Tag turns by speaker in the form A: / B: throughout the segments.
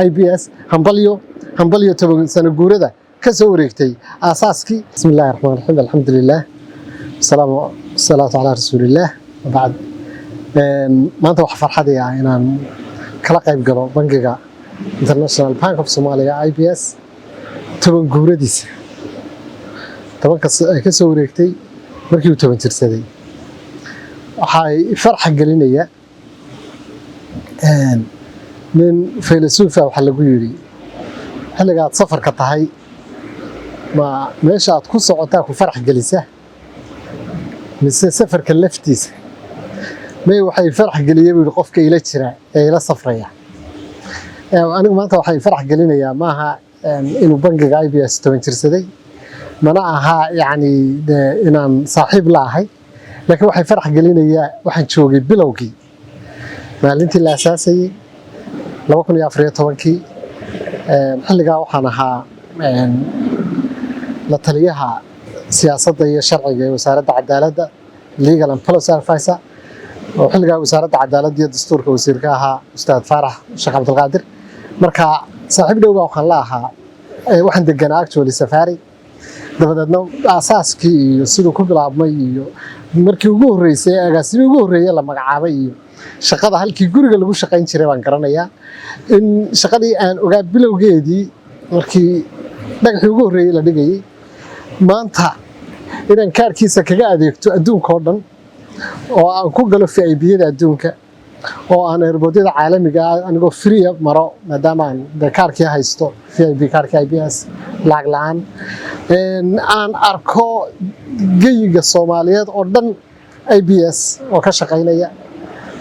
A: IBS hambalyo toban sano guurada ka soo wareegtay aasaaskii bismillaahir rahmaanir rahiim alxamdulillaah salaatu ala rasuulillah bacd maanta wax farxad ah inaan kala qayb galo bangiga International Bank of Somalia IBS toban guuradiisa tobankaas ay ka soo wareegtay markii uu toban jirsaday waxay farx gelinaya من فيلسوفة وحلقوا يري حلقات سفر كطهي ما ماشي تكون صعوتك وفرح جلسة من سفر كلفتيس ما يوحي فرح جليه ويقفك إلى شراء إلى سفرية أنا ما أنت وحي فرح جلينا يا ماها إنه بنك IBS توينتر سدي منعها يعني إن صاحب لاهي لكن وحي فرح جلينا يا وحي شوقي بلوكي ما أنت الأساسي لو كنا يافريتون كي حلقة وحناها لطليها سياسة الشرعية وزارة العدالة legal and policy advisor وحلقة وزارة العدالة دي دستور كوزير كها أستاذ فرح الشيخ عبد القادر مركا صاحب دوبا وخلاها واحد الجناك تولي سفاري دفدنا أساس كي يصيروا كل عظمي مركي وجوه رئيسي أجاسي وجوه رئيسي لما عابي shaqada halkii guriga lagu shaqeyn jiray baan garanayaa in shaqadii aan ogaa bilowgeedii markii dhagaxii ugu horeeyay la dhigay maanta inaan kaarkiisa kaga adeegto adduunka oo dhan oo aan ku galo FIB-yada adduunka oo aan airport-yada caalamiga ah anigoo free maro maadaama aan kaarkii haysto FIB kaarkii IBS lacag la'aan aan arko geyiga Soomaaliyeed oo dhan IBS oo ka shaqeynaya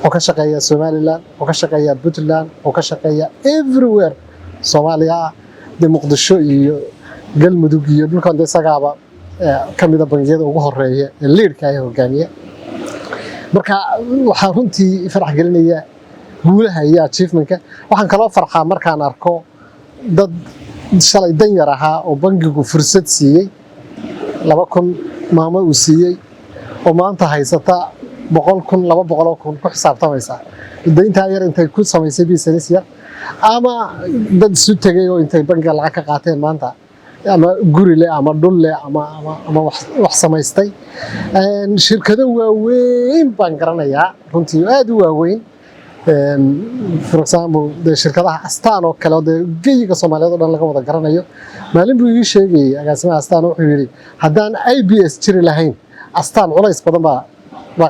A: وكشقيا سوماليلاند وكشقيا بوتلاند وكشقيا everywhere Soomaaliya de Muqdisho iyo galmudug iyo dhulkan de sagaaba kamida bangiyada ugu horeeya leerka ay hogaamiya marka waxa runtii farax gelinaya guulaha iyo achievementka waxaan kala farxaa markaan arko dad shalay dan yar ahaa oo bangigu fursad siiyay 2000 maamo uu siiyay oo maanta haysata 100,000 200,000 ku xisaabtamaysa deynta yar intay ku samaysay business yar ama dad isu tagay oo intay bangiga lacag ka qaateen maanta ama guri leh ama dhul leh ama wax samaystay shirkado waaweyn baan garanayaa runtii aad u waaweyn for example shirkadaha Astaan oo kale oo geyiga Soomaaliyeed oo dhan laga wada garanayo maalin buu ii sheegay agaasimaha Astaan wuxuu yiri haddaan IBS jiri lahayn Astaan culays badan baa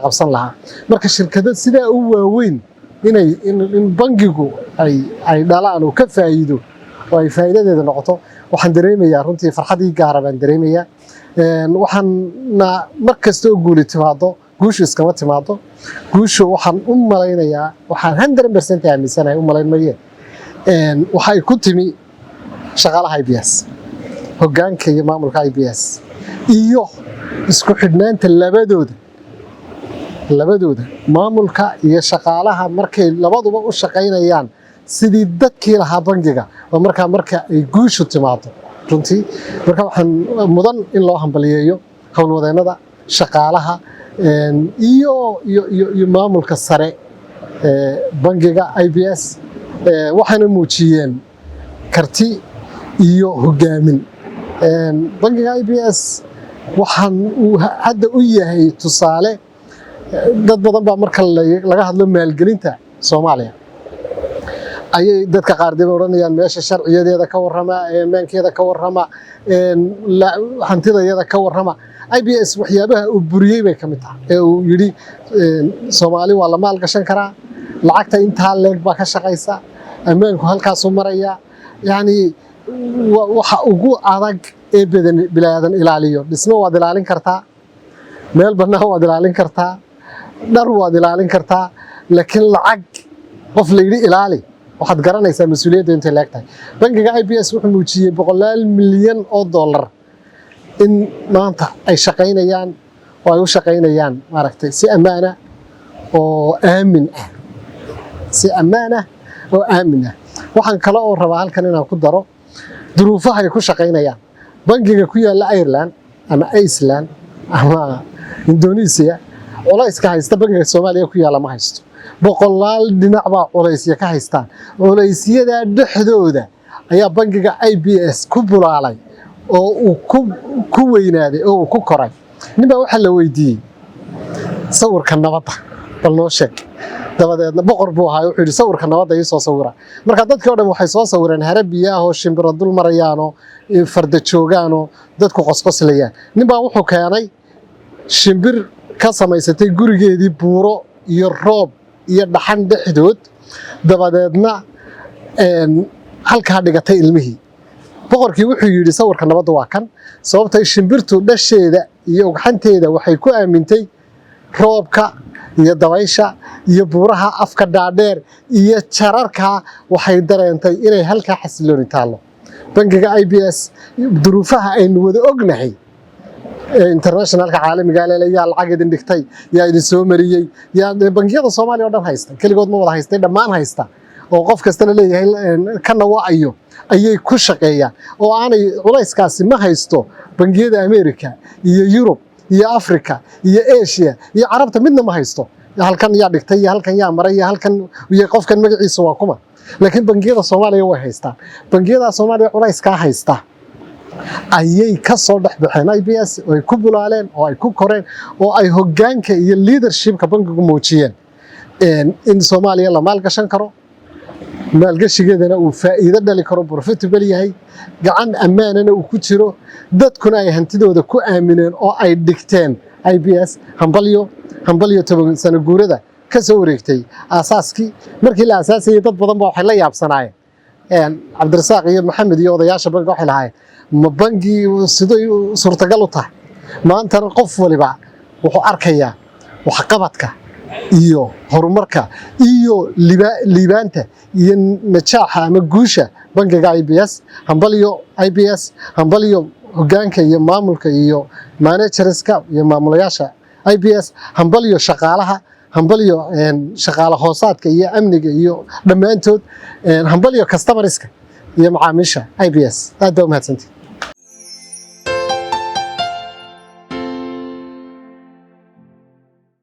A: qabsan lahaa marka shirkado sida u waaweyn in bangigu ay dhalaan oo ka faa'iido oo ay faa'iidadeeda noqoto waxaan dareemayaa runtii farxadii gaar ah baan dareemayaa waxaan markasta oo guuli timaado guushu iskama timaado guushu waxaan u malaynayaa waxaan 100% aaminsanahay u malaynayay waxay ku timi shaqaalaha IBS hoggaanka iyo maamulka IBS iyo isku xidhnaanta labadooda maamulka iyo shaqaalaha markay labaduba u shaqeynayaan sidii dadkii lahaa bangiga oo marka ay guushu timaado runtii marka waxaan mudan in loo hambaliyeeyo howlwadeennada shaqaalaha iyo maamulka sare bangiga IBS waxaana muujiyeen karti iyo hogaamin bangiga IBS waxaan uu hadda u yahay tusaale dad badan baa marka laga hadlo maalgelinta Soomaaliya ayay dadka qaar dib oranayaan meesha sharciyadeeda ka warrama maankeeda ka warrama hantidadeeda ka warrama IBS waxyaabaha uu buriyay bay kamid tahay ee uu yiri Soomaali waa la maal gashan karaa lacagta inta leeg baa ka shaqeysa amaanku halkaas u maraya yani waxa ugu adag ee bilaadan ilaaliyo dhismo waad ilaalin kartaa meel banaan waad ilaalin kartaa dar waad ilaalin kartaa laakiin lacag qof la yiri ilaali waxaad garanaysaa mas'uuliyadda inta leegtahay bangiga IBS wuxuu muujiyay $100 milyan in maanta ay shaqeynayaan oo ay u shaqeynayaan maaragtay si ammaan ah oo aamin ah waxaan kale oo rabaa halkan inaan ku daro duruufaha ay ku shaqeynayaan bangiga ku yaala Ireland ama Iceland ama Indonesia ولا إسكا هيستا بنك الصومالية كويا لا ما هيستو boqolaal dhinac baa culaysya ka haystaan culaysyada dhexdooda ayaa bangiga IBS ku bulaalay oo uu ku weynaaday oo uu ku koray ninbaa waxaa la weydiiyey sawirka nabadda bal noo sheeg dabadeedna boqor buu ahaa wuxuu yidhi sawirka nabadda ii soo sawira marka dadkii oo dhan waxay soo sawireen hare biyaah oo shimbiro dul marayaanoo farda joogaanoo dadku qosqoslayaan ninbaa wuxuu keenay shimbir ka samaysatay gurigeedii buuro iyo roob iyo dhaxan dhexdood dabadeedna halkaa dhigatay ilmihii boqorkii wuxuu yidhi sawirka nabadda waa kan sababtay shimbirtu dhasheeda iyo ugxanteeda waxay ku aamintay roobka iyo dabaysha iyo buuraha afka dhaadheer iyo jararka waxay dareentay inay halkaa xasilooni taallo bangiga IBS duruufaha aynu wada ognahay internationalka caalamiga yaa lacag idin dhigtay yaa idin soo mariyey yaa bangiyada Soomaaliya oo dhan haysta kaligood ma wada haystay dhammaan haysta oo qof kastana leeyahay kana waayo ayay ku shaqeeyaan oo aanay culayskaasi ma haysto bangiyada America iyo Europe iyo Africa iyo Asia iyo Carabta midna ma haysto halkan yaa dhigtay iyo halkan yaa maray iyo halkan iyo qofkan magaciisa waa kuma laakiin bangiyada Soomaaliya way haystaan bangiyada Soomaaliya culayska haysta ayay ka soo dhaxbaxeen IBS oo ay ku bulaaleen oo ay ku koreen oo ay hoggaanka iyo leadershipka bangigu muujiyeen in Soomaaliya la maalgashan karo maalgashigeedana uu faa'iido dhali karo profitable yahay gacan ammaanana uu ku jiro dadkuna ay hantidooda ku aamineen oo ay dhigteen IBS hambalyo 10 sano guurada ka soo wareegtay aasaaskii markii la aasaasay dad badan baa waxay la yaabsanaayeen Cabdirasaaq iyo Maxamed iyo odayaasha bangiga waxay lahaayeen ma bangi sidoo suurtagal u tahay maanta qof waliba wuxuu arkayaa wax qabadka iyo horumarka iyo liibaanta iyo najaaxa ama guusha bangiga IBS hambalyo hoggaanka iyo maamulka iyo managerska iyo maamulayaasha IBS hambalyo shaqaalaha hambalyo shaqaale hoosaadka iyo amniga iyo dhammaantood hambalyo customerska iyo macaamiisha IBS aad baa u mahadsantahay